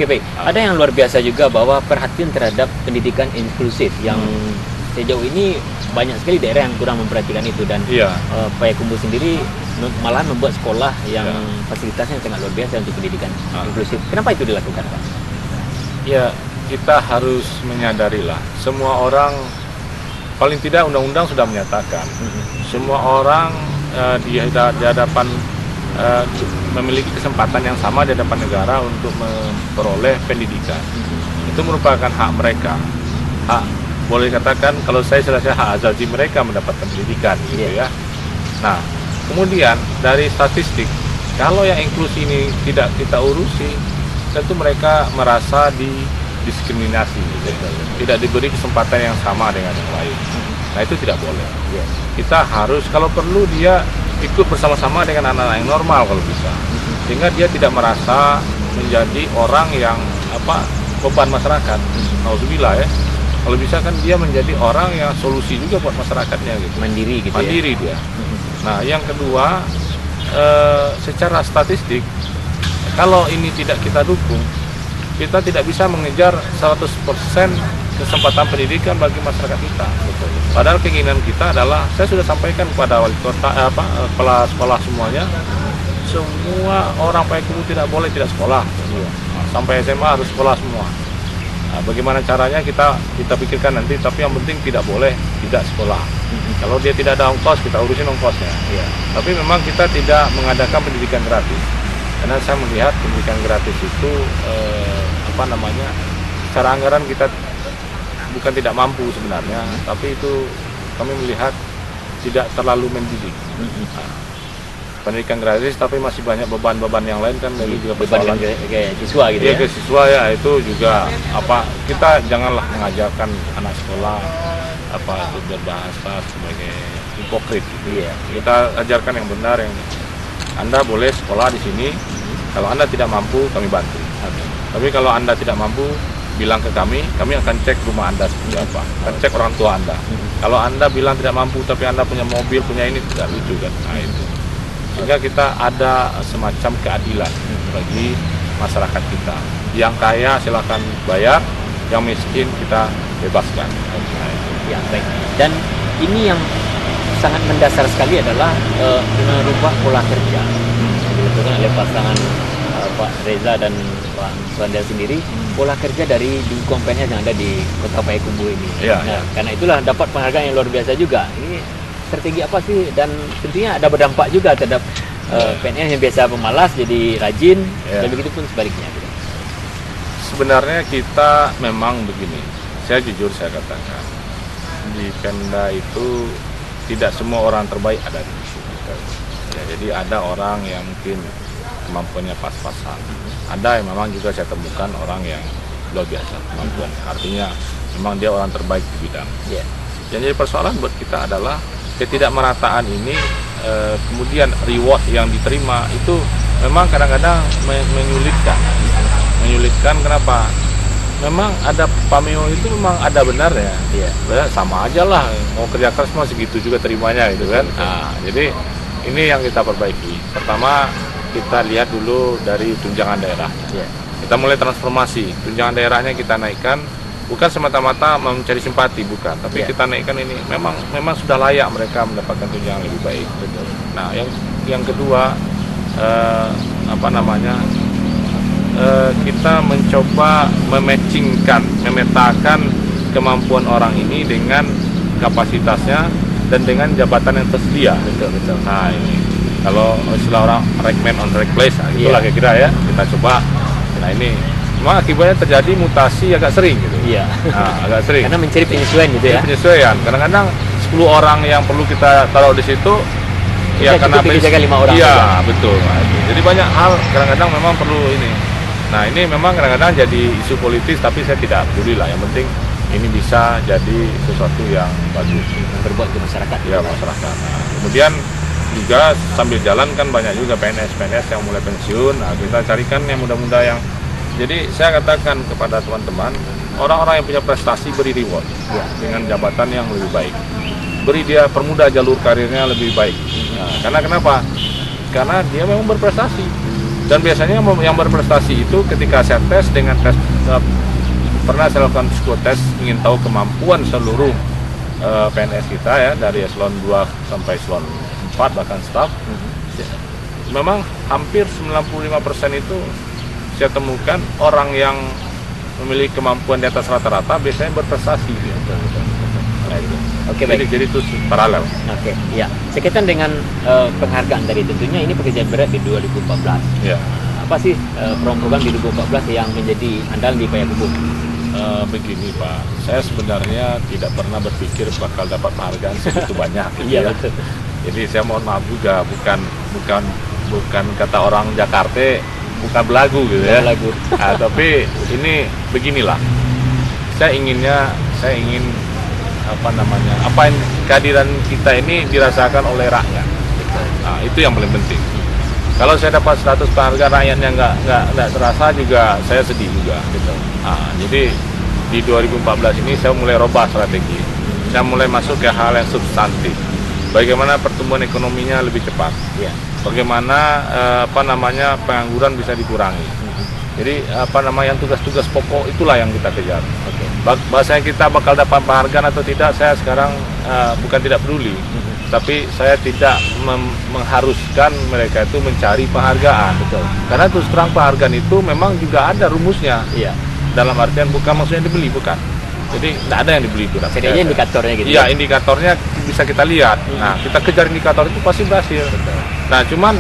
Oke, baik. Ada yang luar biasa juga bahwa perhatian terhadap pendidikan inklusif yang sejauh ini banyak sekali daerah yang kurang memperhatikan itu, dan Payakumbuh sendiri malah membuat sekolah yang fasilitasnya sangat luar biasa untuk pendidikan inklusif. Kenapa itu dilakukan, Pak? Ya, kita harus menyadari lah, semua orang, paling tidak undang-undang sudah menyatakan, semua orang di hadapan memiliki kesempatan yang sama di hadapan negara untuk memperoleh pendidikan. Itu merupakan hak mereka. Hak, boleh katakan kalau saya selesai hak azazi mereka mendapatkan pendidikan, gitu ya. Nah, kemudian dari statistik, kalau yang inklusi ini tidak kita urusi, tentu mereka merasa didiskriminasi, gitu. Tidak diberi kesempatan yang sama dengan yang lain. Nah, itu tidak boleh. Kita harus, kalau perlu dia ikut bersama-sama dengan anak-anak yang normal kalau bisa, sehingga dia tidak merasa menjadi orang yang beban masyarakat. Alhamdulillah ya, kalau bisa kan dia menjadi orang yang solusi juga buat masyarakatnya gitu. Mandiri gitu. Mandiri dia. Nah, yang kedua, secara statistik, kalau ini tidak kita dukung, kita tidak bisa mengejar 100% kesempatan pendidikan bagi masyarakat kita. Padahal keinginan kita adalah, saya sudah sampaikan kepada wali kota, kepala sekolah semuanya, semua orang Payakumbuh tidak boleh tidak sekolah. Sampai SMA harus sekolah semua. Nah, bagaimana caranya kita pikirkan nanti, tapi yang penting tidak boleh tidak sekolah. Kalau dia tidak ada ongkos, kita urusin ongkosnya. Tapi memang kita tidak mengadakan pendidikan gratis, karena saya melihat pendidikan gratis itu secara anggaran kita bukan tidak mampu sebenarnya, tapi itu kami melihat tidak terlalu mendidik. Pendidikan gratis tapi masih banyak beban-beban yang lain kan, dari juga beban kayak siswa gitu ya. Ke siswa ya, itu juga kita janganlah mengajarkan anak sekolah itu berbahasa sebagai hipokrit gitu. Kita ajarkan yang benar, yang Anda boleh sekolah di sini, kalau Anda tidak mampu kami bantu. Tapi kalau Anda tidak mampu, bilang ke kami akan cek rumah Anda seperti apa, akan cek orang tua Anda. Kalau Anda bilang tidak mampu tapi Anda punya mobil, punya ini, tidak lucu kan. Nah, itu sehingga kita ada semacam keadilan bagi masyarakat kita. Yang kaya silakan bayar, yang miskin kita bebaskan. Nah, ya, baik. Dan ini yang sangat mendasar sekali adalah merubah pola kerja yang dilakukan oleh pasangan Pak Reza dan Pak Suandel sendiri, pola kerja dari lingkungan PNS yang ada di Kota Payakumbuh ini. Karena itulah dapat penghargaan yang luar biasa juga. Ini strategi apa sih? Dan tentunya ada berdampak juga terhadap PNS yang biasa pemalas jadi rajin, dan begitu pun sebaliknya. Sebenarnya kita memang begini, saya jujur saya katakan, di Pemda itu tidak semua orang terbaik ada di sini. Jadi ada orang yang mungkin kemampuannya pas-pasan. Ada yang memang juga saya temukan orang yang luar biasa kemampuan. Artinya memang dia orang terbaik di bidang. Yang jadi persoalan buat kita adalah ketidakmerataan ini, kemudian reward yang diterima itu memang kadang-kadang menyulitkan. Menyulitkan kenapa? Memang ada pameo itu memang ada benar ya. Sama aja lah, mau kerja keras mah segitu juga terimanya gitu kan. Nah, jadi ini yang kita perbaiki. Pertama, kita lihat dulu dari tunjangan daerah. Kita mulai transformasi, tunjangan daerahnya kita naikkan, bukan semata-mata mencari simpati, bukan, tapi kita naikkan ini memang sudah layak mereka mendapatkan tunjangan lebih baik. Nah, yang kedua, kita mencoba memetakan kemampuan orang ini dengan kapasitasnya dan dengan jabatan yang tersedia. Nah, ini kalau istilah orang recommend on replace, itulah kira-kira ya, kita coba. Nah, ini memang akibatnya terjadi mutasi agak sering gitu. Nah, agak sering. Karena mencari penyesuaian gitu ya. Penyesuaian. Kadang-kadang 10 orang yang perlu kita taruh di situ, karena jaga 5 orang. Betul. Nah, jadi banyak hal kadang-kadang memang perlu ini. Nah, ini memang kadang-kadang jadi isu politis, tapi saya tidak peduli lah. Yang penting ini bisa jadi sesuatu yang bagus, berbuat ke masyarakat. Masyarakat. Nah, kemudian juga sambil jalan kan banyak juga PNS yang mulai pensiun. Nah, kita carikan yang muda-muda yang, jadi saya katakan kepada teman-teman, orang-orang yang punya prestasi beri reward dengan jabatan yang lebih baik, beri dia, permudah jalur karirnya lebih baik. Nah, karena kenapa? Karena dia memang berprestasi. Dan biasanya yang berprestasi itu ketika saya tes dengan tes pernah saya lakukan psikotes ingin tahu kemampuan seluruh PNS kita ya dari eselon 2 sampai eselon 4 bahkan staf. Memang hampir 95% itu saya temukan orang yang memiliki kemampuan di atas rata-rata biasanya berprestasi. Nah, itu. Oke, baik. Jadi itu paralel. Oke, ya. Sekaitan dengan penghargaan tadi, tentunya ini pekerjaan berat di 2014. Ya. Apa sih program-program di 2014 yang menjadi andalan di Payakumbuh? Begini Pak, saya sebenarnya tidak pernah berpikir bakal dapat penghargaan segitu banyak. Gitu Iya, ya. betul. Jadi saya mohon maaf juga, bukan kata orang Jakarta, bukan belagu gitu ya. Lagu. Nah, tapi ini beginilah. Saya ingin apa yang kehadiran kita ini dirasakan oleh rakyat. Nah, itu yang paling penting. Kalau saya dapat status penghargaan rakyatnya nggak terasa juga, saya sedih juga gitu. Nah, jadi di 2014 ini saya mulai rubah strategi. Saya mulai masuk ke hal yang substantif. Bagaimana pertumbuhan ekonominya lebih cepat. Ya. Bagaimana pengangguran bisa dikurangi. Jadi yang tugas-tugas pokok itulah yang kita kejar. Oke. Bahasanya kita bakal dapat penghargaan atau tidak, saya sekarang bukan tidak peduli, tapi saya tidak mengharuskan mereka itu mencari penghargaan. Betul. Karena terus terang penghargaan itu memang juga ada rumusnya. Iya. Dalam artian bukan maksudnya dibeli, bukan. Jadi tidak ada yang dibeli itu. Setidaknya indikatornya gitu. Iya, indikatornya bisa kita lihat. Nah, kita kejar indikator itu pasti berhasil. Betul. Nah, cuman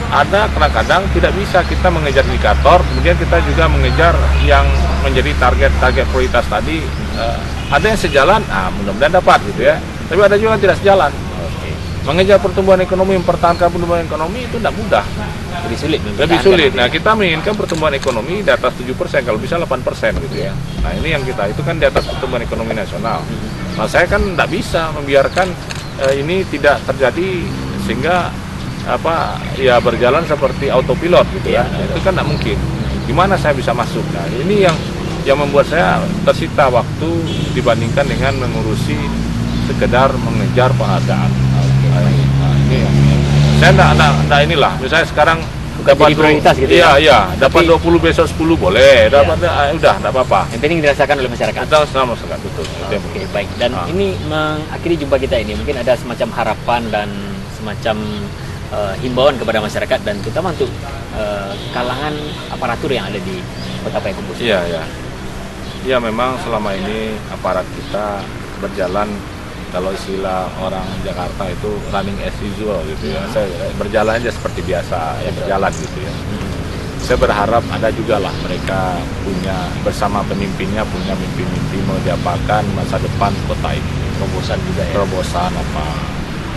ada kadang-kadang tidak bisa kita mengejar indikator, kemudian kita juga mengejar yang menjadi target prioritas tadi. Ada yang sejalan, mudah-mudahan dapat gitu ya. Tapi ada juga yang tidak sejalan. Oke. Mengejar pertumbuhan ekonomi, mempertahankan pertumbuhan ekonomi itu tidak mudah. Lebih sulit. Lebih sulit. Nah, kita menginginkan pertumbuhan ekonomi di atas 7%, kalau bisa 8% gitu ya. Nah, ini yang kita, itu kan di atas pertumbuhan ekonomi nasional. Nah, saya kan tidak bisa membiarkan ini tidak terjadi sehingga berjalan seperti autopilot gitu ya. Nah, itu kan tidak mungkin. Gimana saya bisa masuk? Nah, ini yang membuat saya tersita waktu dibandingkan dengan mengurusi sekedar mengejar penghargaan. Nah, ini saya enggak inilah. Misalnya sekarang dapat prioritas gitu ya. Iya, dapat Tapi, 20 besok 10 boleh. Dapat udah enggak apa-apa. yang penting dirasakan oleh masyarakat. Kita sama masyarakat betul. Oke, baik. Dan ini mengakhiri jumpa kita ini, mungkin ada semacam harapan dan semacam himbauan kepada masyarakat dan terutama untuk kalangan aparatur yang ada di Kota Payakumbuh. Iya, iya. Ya memang selama ini aparat kita berjalan, kalau istilah orang Jakarta itu running as usual gitu ya. Saya berjalan aja seperti biasa ya, berjalan gitu ya. Saya berharap ada juga lah mereka punya bersama pemimpinnya punya mimpi-mimpi menjabarkan masa depan kota ini. Terobosan juga ya. Terobosan apa.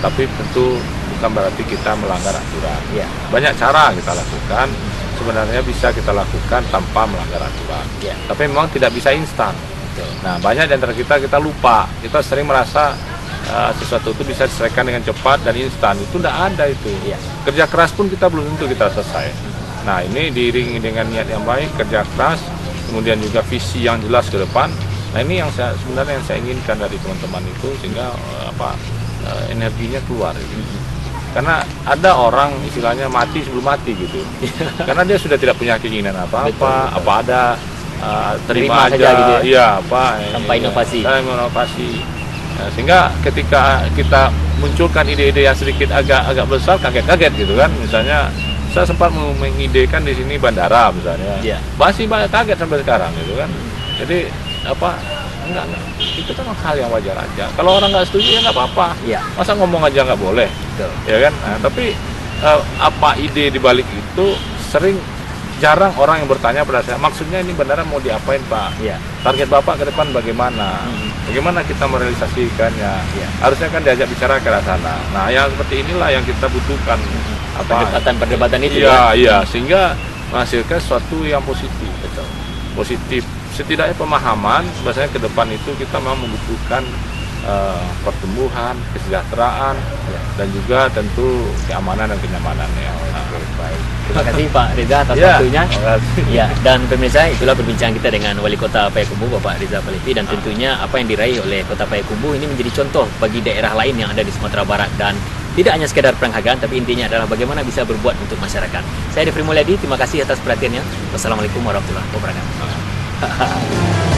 Tapi tentu bukan berarti kita melanggar aturan. Iya. Banyak cara kita lakukan. Sebenarnya bisa kita lakukan tanpa melanggar aturan. Iya. Tapi memang tidak bisa instan. Betul. Nah, banyak di antara kita lupa. Kita sering merasa sesuatu itu bisa diselesaikan dengan cepat dan instan. Itu tidak ada itu. Iya. Kerja keras pun kita belum tentu kita selesai. Nah, ini diiringi dengan niat yang baik, kerja keras, kemudian juga visi yang jelas ke depan. Nah, ini yang sebenarnya yang saya inginkan dari teman-teman itu sehingga energinya keluar. Gitu. Karena ada orang istilahnya mati sebelum mati gitu. Karena dia sudah tidak punya keinginan apa-apa, apa ada terima aja gitu ya. Iya, Tanpa inovasi. Nah, sehingga ketika kita munculkan ide-ide yang sedikit agak besar, kaget-kaget gitu kan. Misalnya saya sempat mengidekan di sini bandara misalnya. Iya. Masih banyak kaget sampai sekarang gitu kan. Jadi enggak. Itu kan hal yang wajar aja. Kalau orang nggak setuju ya nggak apa-apa. Iya. Masa ngomong aja nggak boleh, Betul. ya kan? Nah, tapi apa ide di balik itu jarang orang yang bertanya pada saya. Maksudnya ini bandara mau diapain Pak? Iya. Target Bapak ke depan bagaimana? Bagaimana kita merealisasikannya? Iya. Harusnya kan diajak bicara ke arah sana. Nah, yang seperti inilah yang kita butuhkan. Perdebatan itu Iya, iya, sehingga menghasilkan sesuatu yang positif. Betul. Positif. Setidaknya pemahaman bahwasanya ke depan itu kita memang membutuhkan pertumbuhan, kesejahteraan, dan juga tentu keamanan dan kenyamanan ya. Baik. Terima kasih Pak Reza atas Ya, waktunya. terima kasih. Ya, dan pemirsa, itulah perbincangan kita dengan Wali Kota Payakumbuh Bapak Reza Palevi, dan tentunya apa yang diraih oleh Kota Payakumbuh ini menjadi contoh bagi daerah lain yang ada di Sumatera Barat, dan tidak hanya sekedar penghargaan, tapi intinya adalah bagaimana bisa berbuat untuk masyarakat. Saya Devri Mulyadi, terima kasih atas perhatiannya. Wassalamualaikum warahmatullahi wabarakatuh.